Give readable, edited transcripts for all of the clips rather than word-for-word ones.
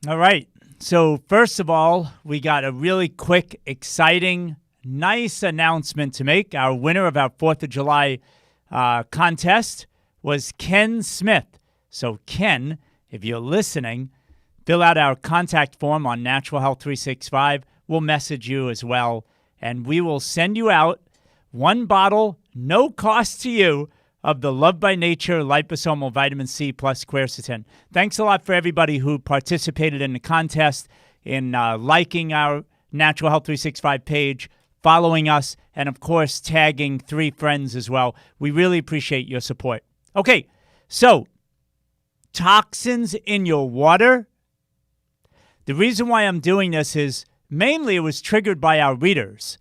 All right. So first of all, we got a really quick, exciting, nice announcement to make. Our winner of our 4th of July contest was Ken Smith. So Ken, if you're listening, fill out our contact form on Natural Health 365. We'll message you as well, and we will send you out one bottle, no cost to you, of the Love by Nature liposomal vitamin C plus quercetin. Thanks a lot for everybody who participated in the contest, in liking our Natural Health 365 page, following us, and of course, tagging 3 friends as well. We really appreciate your support. Okay, so toxins in your water. The reason why I'm doing this is mainly it was triggered by our readers.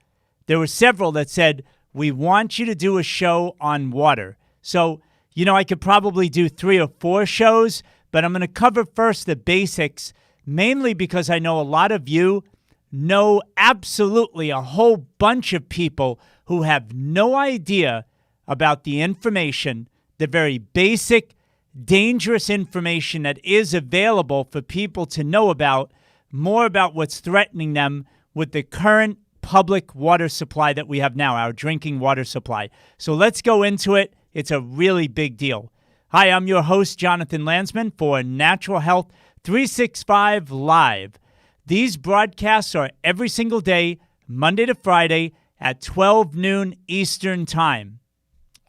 There were several that said, we want you to do a show on water. So, I could probably do 3 or 4 shows, but I'm going to cover first the basics, mainly because I know a lot of you know absolutely a whole bunch of people who have no idea about the information, the very basic, dangerous information that is available for people to know about, more about what's threatening them with the current public water supply that we have now, our drinking water supply. So let's go into it. It's a really big deal. Hi, I'm your host, Jonathan Landsman, for Natural Health 365 Live. These broadcasts are every single day, Monday to Friday, at 12 noon Eastern Time.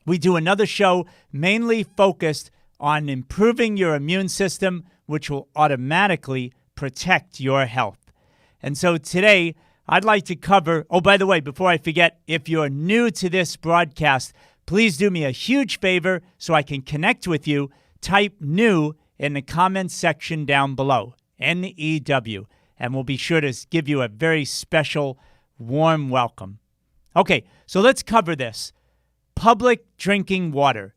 We do another show mainly focused on improving your immune system, which will automatically protect your health. And so today, I'd like to cover, by the way, before I forget, if you're new to this broadcast, please do me a huge favor so I can connect with you. Type new in the comments section down below, NEW, and we'll be sure to give you a very special, warm welcome. Okay, so let's cover this. Public drinking water.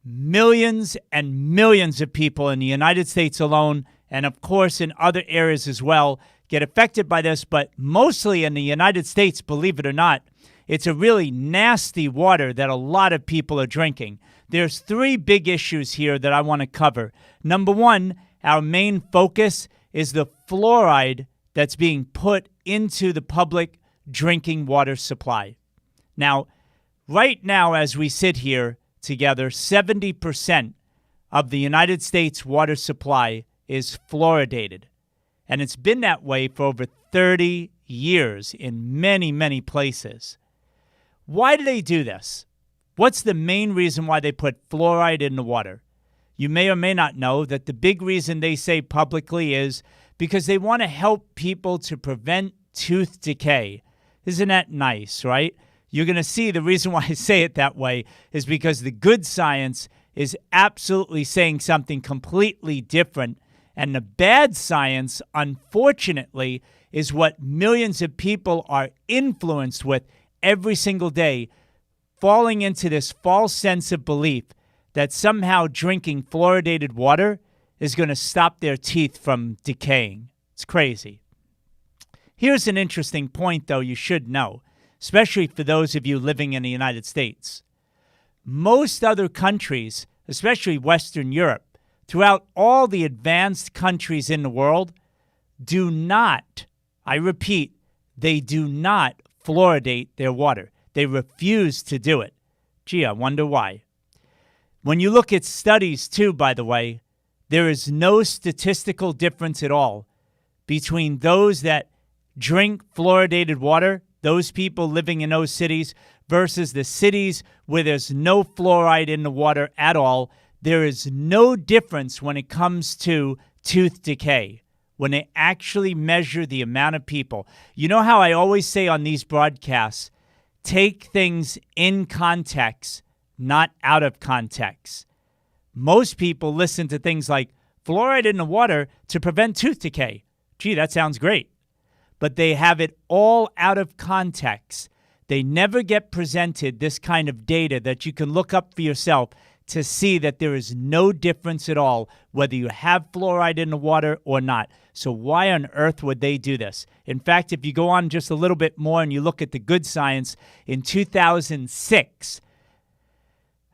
Millions and millions of people in the United States alone, and of course in other areas as well, get affected by this, but mostly in the United States, believe it or not, it's a really nasty water that a lot of people are drinking. There's 3 big issues here that I want to cover. Number 1, our main focus is the fluoride that's being put into the public drinking water supply. Now, right now, as we sit here together, 70% of the United States water supply is fluoridated. And it's been that way for over 30 years in many, many places. Why do they do this? What's the main reason why they put fluoride in the water? You may or may not know that the big reason they say publicly is because they want to help people to prevent tooth decay. Isn't that nice, right? You're going to see the reason why I say it that way is because the good science is absolutely saying something completely different. And the bad science, unfortunately, is what millions of people are influenced with every single day, falling into this false sense of belief that somehow drinking fluoridated water is going to stop their teeth from decaying. It's crazy. Here's an interesting point, though, you should know, especially for those of you living in the United States. Most other countries, especially Western Europe, throughout all the advanced countries in the world, do not, I repeat, they do not fluoridate their water. They refuse to do it. Gee, I wonder why. When you look at studies, too, by the way, there is no statistical difference at all between those that drink fluoridated water, those people living in those cities, versus the cities where there's no fluoride in the water at all. There is no difference when it comes to tooth decay, when they actually measure the amount of people. You know how I always say on these broadcasts, take things in context, not out of context. Most people listen to things like fluoride in the water to prevent tooth decay. Gee, that sounds great. But they have it all out of context. They never get presented this kind of data that you can look up for yourself to see that there is no difference at all whether you have fluoride in the water or not. So why on earth would they do this? In fact, if you go on just a little bit more and you look at the good science, in 2006,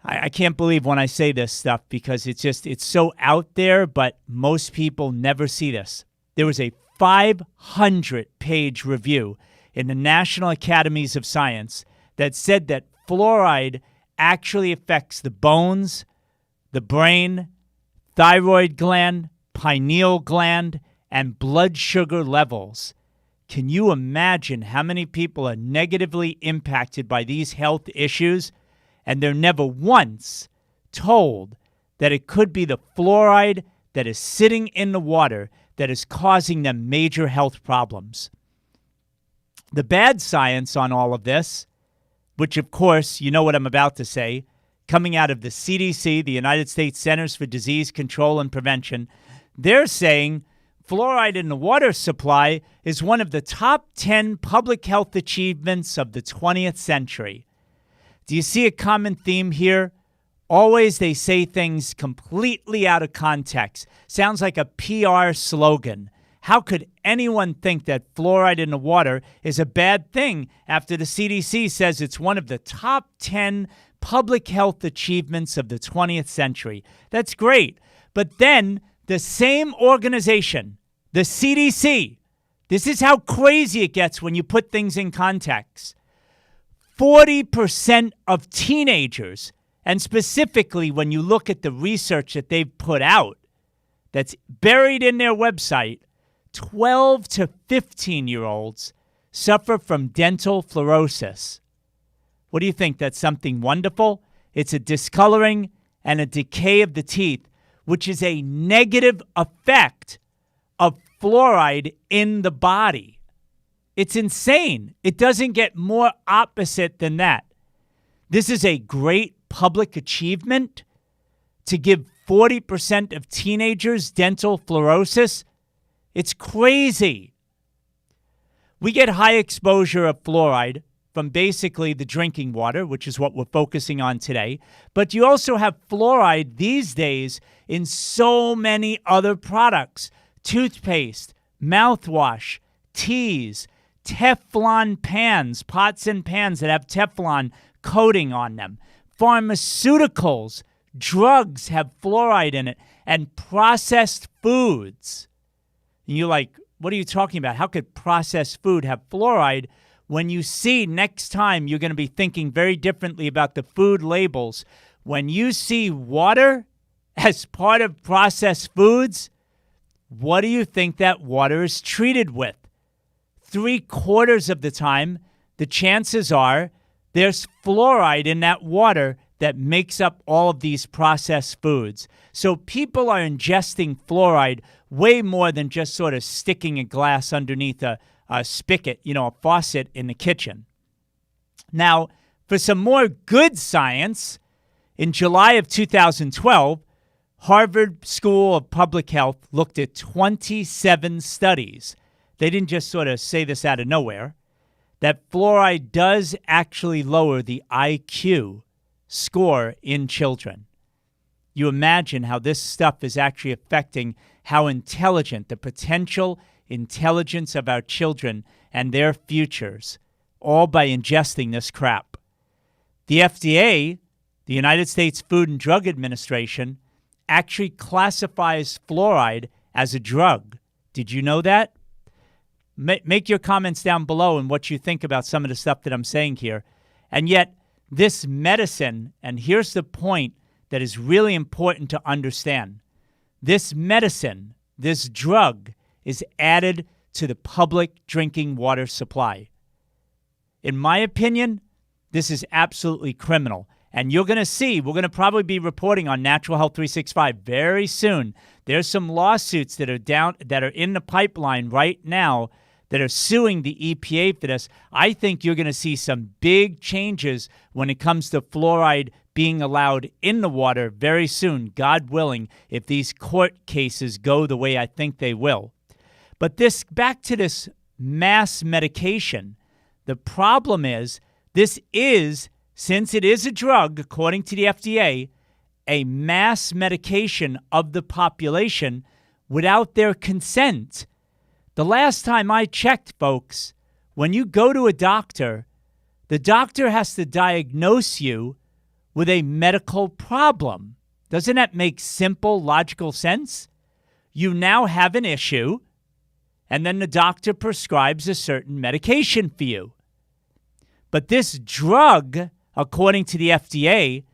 I can't believe when I say this stuff because it's so out there, but most people never see this. There was a 500-page review in the National Academies of Science that said that fluoride actually affects the bones, the brain, thyroid gland, pineal gland, and blood sugar levels. Can you imagine how many people are negatively impacted by these health issues, and they're never once told that it could be the fluoride that is sitting in the water that is causing them major health problems? The bad science on all of this, which of course, you know what I'm about to say, coming out of the CDC, the United States Centers for Disease Control and Prevention, they're saying fluoride in the water supply is one of the top 10 public health achievements of the 20th century. Do you see a common theme here? Always they say things completely out of context. Sounds like a PR slogan. How could anyone think that fluoride in the water is a bad thing after the CDC says it's one of the top 10 public health achievements of the 20th century? That's great. But then the same organization, the CDC, this is how crazy it gets when you put things in context. 40% of teenagers, and specifically when you look at the research that they've put out that's buried in their website, 12 to 15-year-olds suffer from dental fluorosis. What do you think? That's something wonderful? It's a discoloring and a decay of the teeth, which is a negative effect of fluoride in the body. It's insane. It doesn't get more opposite than that. This is a great public achievement to give 40% of teenagers dental fluorosis. It's crazy. We get high exposure of fluoride from basically the drinking water, which is what we're focusing on today. But you also have fluoride these days in so many other products: toothpaste, mouthwash, teas, Teflon pans, pots and pans that have Teflon coating on them. Pharmaceuticals, drugs have fluoride in it, and processed foods. And you're like, what are you talking about? How could processed food have fluoride? When you see next time, you're going to be thinking very differently about the food labels. When you see water as part of processed foods, what do you think that water is treated with? 3/4 of the time, the chances are there's fluoride in that water that makes up all of these processed foods. So people are ingesting fluoride way more than just sort of sticking a glass underneath a spigot, a faucet in the kitchen. Now, for some more good science, in July of 2012, Harvard School of Public Health looked at 27 studies. They didn't just sort of say this out of nowhere, that fluoride does actually lower the IQ score in children. You imagine how this stuff is actually affecting how intelligent, the potential intelligence of our children and their futures, all by ingesting this crap. The FDA, the United States Food and Drug Administration, actually classifies fluoride as a drug. Did you know that? Make your comments down below and what you think about some of the stuff that I'm saying here. And yet, this medicine, and here's the point that is really important to understand. This medicine, this drug, is added to the public drinking water supply. In my opinion, this is absolutely criminal. And you're going to see, we're going to probably be reporting on Natural Health 365 very soon. There's some lawsuits that are in the pipeline right now that are suing the EPA for this. I think you're going to see some big changes when it comes to fluoride being allowed in the water very soon, God willing, if these court cases go the way I think they will. But back to this mass medication, the problem is, since it is a drug, according to the FDA, a mass medication of the population without their consent. The last time I checked, folks, when you go to a doctor, the doctor has to diagnose you with a medical problem. Doesn't that make simple, logical sense? You now have an issue. and then the doctor prescribes a certain medication for you. But this drug, according to the FDA,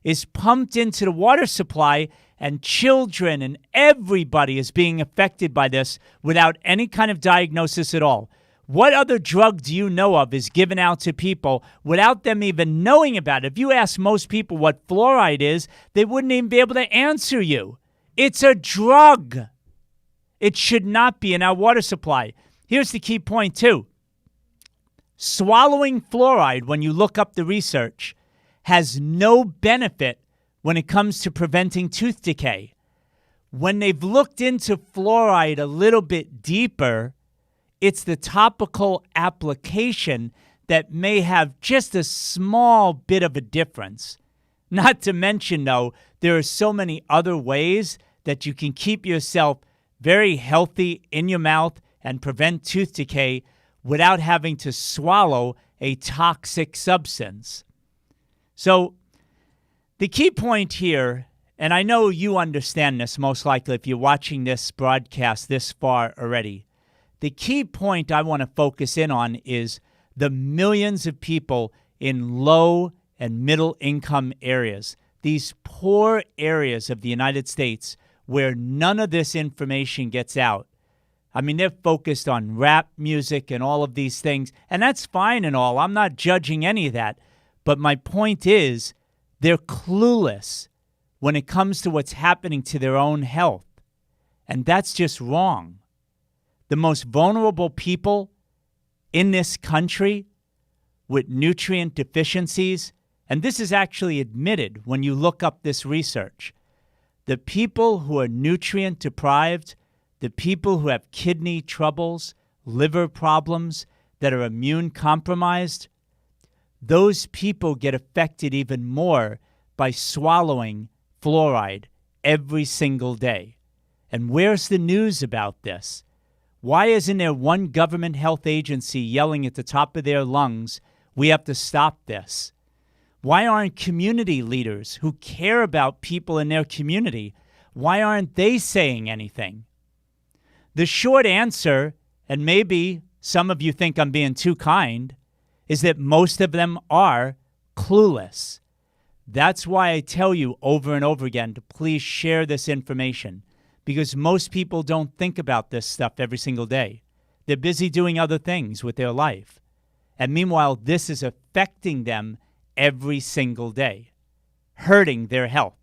is pumped into the water supply, and children and everybody is being affected by this without any kind of diagnosis at all. What other drug do you know of is given out to people without them even knowing about it? If you ask most people what fluoride is, they wouldn't even be able to answer you. It's a drug. It should not be in our water supply. Here's the key point, too. Swallowing fluoride, when you look up the research, has no benefit when it comes to preventing tooth decay. When they've looked into fluoride a little bit deeper, it's the topical application that may have just a small bit of a difference. Not to mention, though, there are so many other ways that you can keep yourself very healthy in your mouth and prevent tooth decay without having to swallow a toxic substance. So the key point here, and I know you understand this most likely if you're watching this broadcast this far already, the key point I want to focus in on is the millions of people in low and middle income areas, these poor areas of the United States where none of this information gets out. I mean, they're focused on rap music and all of these things, and that's fine and all. I'm not judging any of that. But my point is, they're clueless when it comes to what's happening to their own health. And that's just wrong. The most vulnerable people in this country with nutrient deficiencies, and this is actually admitted when you look up this research, the people who are nutrient deprived, the people who have kidney troubles, liver problems, that are immune compromised, those people get affected even more by swallowing fluoride every single day. And where's the news about this? Why isn't there one government health agency yelling at the top of their lungs, we have to stop this? Why aren't community leaders who care about people in their community, why aren't they saying anything? The short answer, and maybe some of you think I'm being too kind, is that most of them are clueless. That's why I tell you over and over again to please share this information, because most people don't think about this stuff every single day. They're busy doing other things with their life. And meanwhile, this is affecting them every single day, hurting their health.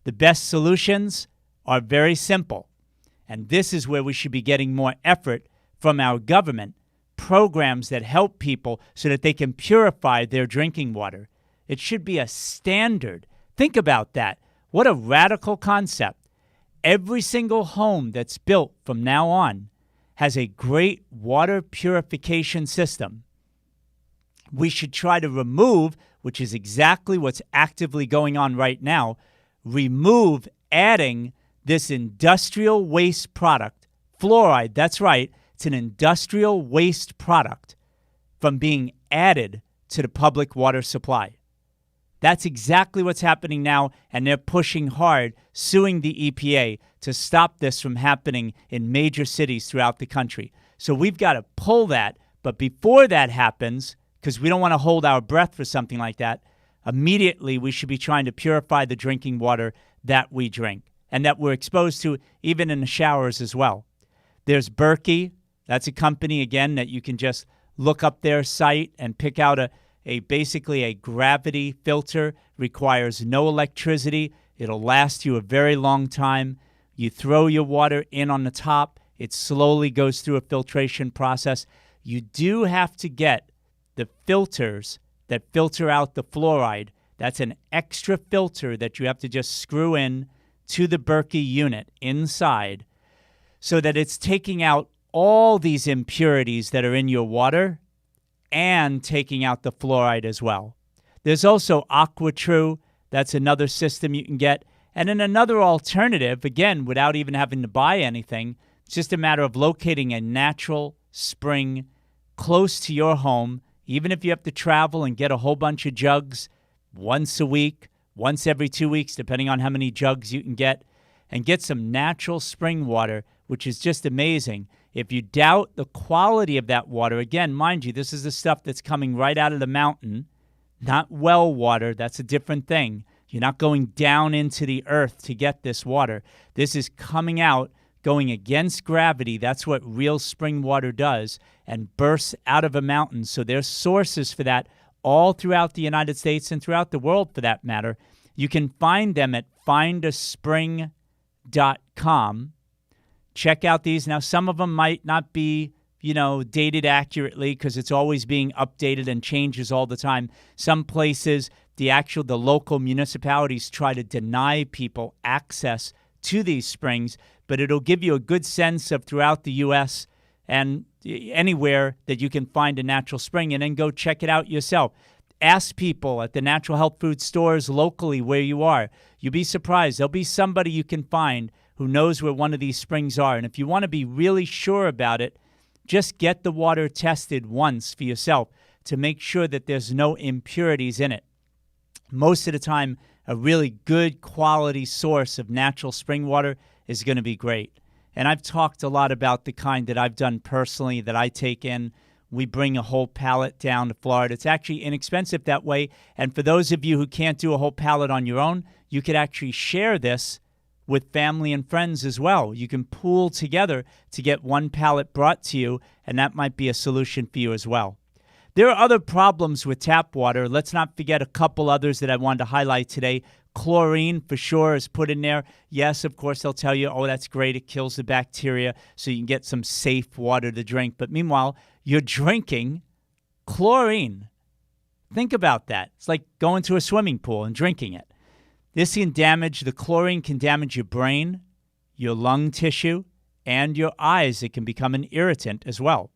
The best solutions are very simple. And this is where we should be getting more effort from our government, programs that help people so that they can purify their drinking water. It should be a standard. Think about that. What a radical concept. Every single home that's built from now on has a great water purification system. We should try to remove, which is exactly what's actively going on right now, remove adding this industrial waste product, fluoride, that's right, it's an industrial waste product, from being added to the public water supply. That's exactly what's happening now, and they're pushing hard, suing the EPA to stop this from happening in major cities throughout the country. So we've got to pull that, but before that happens, because we don't want to hold our breath for something like that, immediately we should be trying to purify the drinking water that we drink and that we're exposed to even in the showers as well. There's Berkey. That's a company, again, that you can just look up their site and pick out basically a gravity filter. Requires no electricity. It'll last you a very long time. You throw your water in on the top. It slowly goes through a filtration process. You do have to get the filters that filter out the fluoride. That's an extra filter that you have to just screw in to the Berkey unit inside so that it's taking out all these impurities that are in your water and taking out the fluoride as well. There's also AquaTrue. That's another system you can get. And then another alternative, again, without even having to buy anything, it's just a matter of locating a natural spring close to your home, even if you have to travel and get a whole bunch of jugs once a week, once every 2 weeks, depending on how many jugs you can get, and get some natural spring water, which is just amazing. If you doubt the quality of that water, again, mind you, this is the stuff that's coming right out of the mountain, not well water. That's a different thing. You're not going down into the earth to get this water. This is coming out, going against gravity. That's what real spring water does, and bursts out of a mountain. So there's sources for that all throughout the United States and throughout the world for that matter. You can find them at findaspring.com. Check out these. Now, some of them might not be, dated accurately because it's always being updated and changes all the time. Some places, the local municipalities try to deny people access to these springs, but it'll give you a good sense of throughout the U.S. and anywhere that you can find a natural spring, and then go check it out yourself. Ask people at the natural health food stores locally where you are. You'll be surprised. There'll be somebody you can find who knows where one of these springs are. And if you want to be really sure about it, just get the water tested once for yourself to make sure that there's no impurities in it. Most of the time, a really good quality source of natural spring water is going to be great. And I've talked a lot about the kind that I've done personally that I take in. We bring a whole pallet down to Florida. It's actually inexpensive that way. And for those of you who can't do a whole pallet on your own, you could actually share this with family and friends as well. You can pool together to get one pallet brought to you, and that might be a solution for you as well. There are other problems with tap water. Let's not forget a couple others that I wanted to highlight today. Chlorine, for sure, is put in there. Yes, of course, they'll tell you, oh, that's great. It kills the bacteria, so you can get some safe water to drink. But meanwhile, you're drinking chlorine. Think about that. It's like going to a swimming pool and drinking it. The chlorine can damage your brain, your lung tissue, and your eyes. It can become an irritant as well.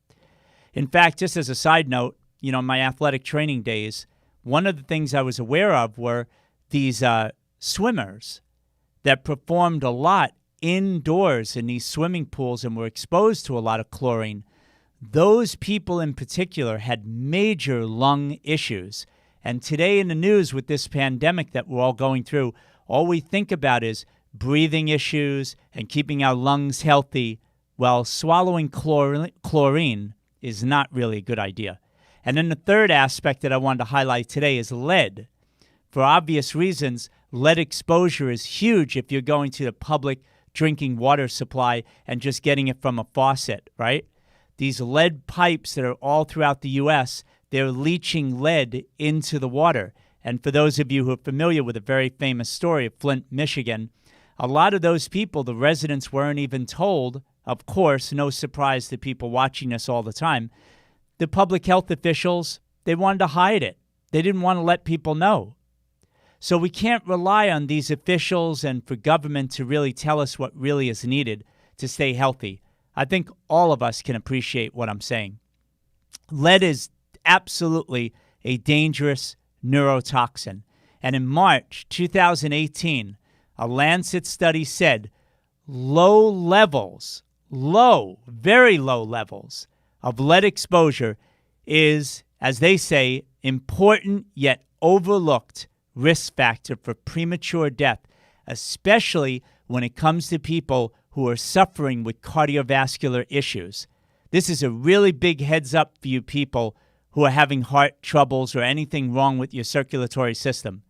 In fact, just as a side note, in my athletic training days, one of the things I was aware of were these swimmers that performed a lot indoors in these swimming pools and were exposed to a lot of chlorine. Those people in particular had major lung issues. And today in the news with this pandemic that we're all going through, all we think about is breathing issues and keeping our lungs healthy. Well, swallowing chlorine is not really a good idea. And then the third aspect that I wanted to highlight today is lead. For obvious reasons, lead exposure is huge if you're going to the public drinking water supply and just getting it from a faucet, right? These lead pipes that are all throughout the U.S., they're leaching lead into the water. And for those of you who are familiar with a very famous story of Flint, Michigan, a lot of those people, the residents, weren't even told. Of course, no surprise to people watching this all the time. The public health officials, they wanted to hide it. They didn't want to let people know. So we can't rely on these officials and for government to really tell us what really is needed to stay healthy. I think all of us can appreciate what I'm saying. Lead is absolutely a dangerous neurotoxin. And in March 2018, a Lancet study said very low levels of lead exposure is, as they say, important yet overlooked risk factor for premature death, especially when it comes to people who are suffering with cardiovascular issues. This is a really big heads up for you people who are having heart troubles or anything wrong with your circulatory system.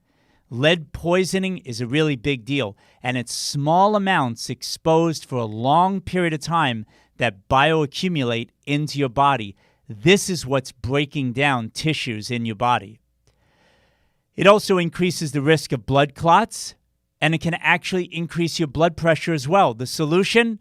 Lead poisoning is a really big deal, and it's small amounts exposed for a long period of time that bioaccumulate into your body. This is what's breaking down tissues in your body. It also increases the risk of blood clots, and it can actually increase your blood pressure as well. The solution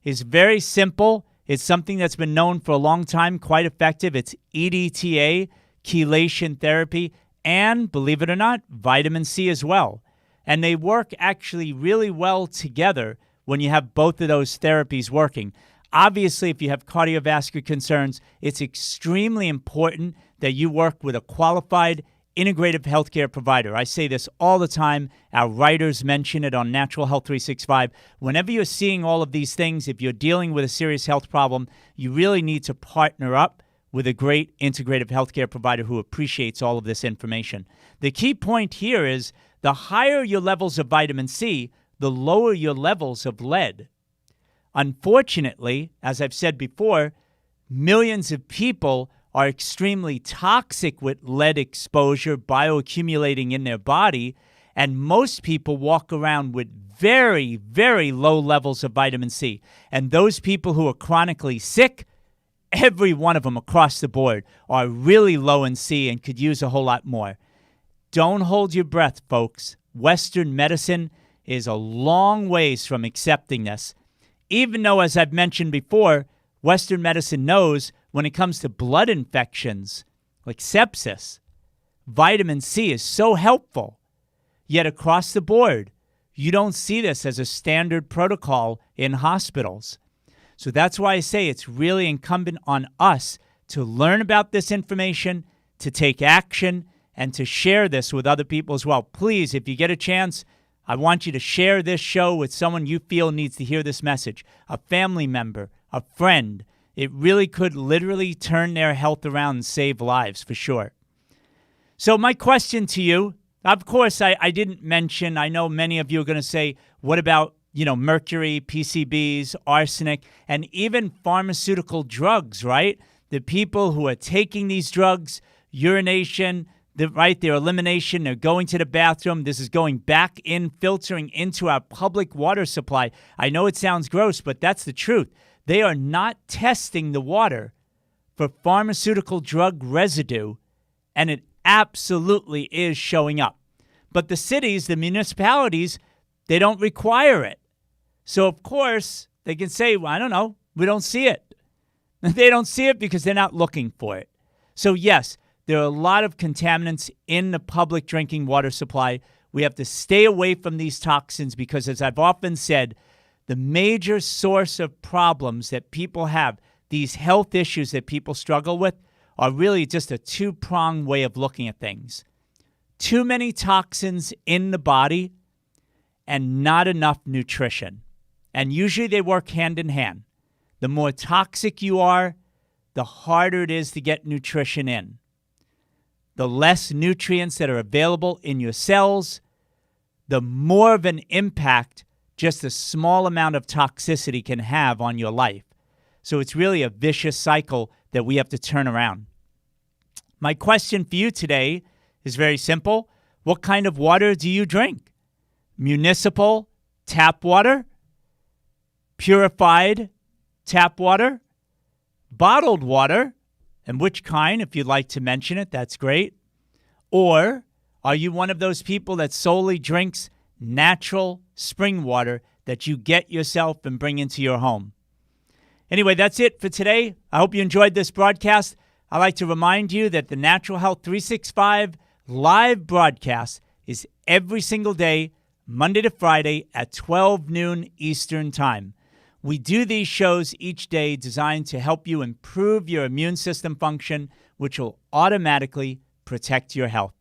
is very simple. It's something that's been known for a long time, quite effective. It's EDTA, chelation therapy, and, believe it or not, vitamin C as well. And they work actually really well together when you have both of those therapies working. Obviously, if you have cardiovascular concerns, it's extremely important that you work with a qualified integrative healthcare provider. I say this all the time. Our writers mention it on Natural Health 365. Whenever you're seeing all of these things, if you're dealing with a serious health problem, you really need to partner up with a great integrative healthcare provider who appreciates all of this information. The key point here is the higher your levels of vitamin C, the lower your levels of lead. Unfortunately, as I've said before, millions of people are extremely toxic with lead exposure bioaccumulating in their body, and most people walk around with very, very low levels of vitamin C. And those people who are chronically sick, every one of them across the board are really low in C and could use a whole lot more. Don't hold your breath, folks. Western medicine is a long ways from accepting this. Even though, as I've mentioned before, Western medicine knows when it comes to blood infections, like sepsis, vitamin C is so helpful. Yet across the board, you don't see this as a standard protocol in hospitals. So that's why I say it's really incumbent on us to learn about this information, to take action, and to share this with other people as well. Please, if you get a chance, I want you to share this show with someone you feel needs to hear this message, a family member, a friend. It really could literally turn their health around and save lives for sure. So my question to you, of course, I didn't mention, I know many of you are going to say, what about, mercury, PCBs, arsenic, and even pharmaceutical drugs, right? The people who are taking these drugs, urination, their elimination, they're going to the bathroom. This is going back in, filtering into our public water supply. I know it sounds gross, but that's the truth. They are not testing the water for pharmaceutical drug residue, and it absolutely is showing up. But the cities, the municipalities, they don't require it. So, of course, they can say, well, I don't know, we don't see it. They don't see it because they're not looking for it. So, yes, there are a lot of contaminants in the public drinking water supply. We have to stay away from these toxins because, as I've often said, the major source of problems that people have, these health issues that people struggle with, are really just a two-pronged way of looking at things. Too many toxins in the body and not enough nutrition. And usually they work hand in hand. The more toxic you are, the harder it is to get nutrition in. The less nutrients that are available in your cells, the more of an impact just a small amount of toxicity can have on your life. So it's really a vicious cycle that we have to turn around. My question for you today is very simple. What kind of water do you drink? Municipal tap water? Purified tap water? Bottled water? And which kind? If you'd like to mention it, that's great. Or are you one of those people that solely drinks natural spring water that you get yourself and bring into your home? Anyway, that's it for today. I hope you enjoyed this broadcast. I'd like to remind you that the Natural Health 365 live broadcast is every single day, Monday to Friday at 12 noon Eastern Time. We do these shows each day designed to help you improve your immune system function, which will automatically protect your health.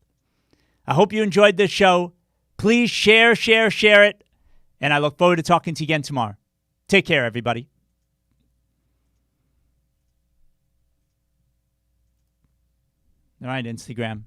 I hope you enjoyed this show. Please share it. And I look forward to talking to you again tomorrow. Take care, everybody. All right, Instagram.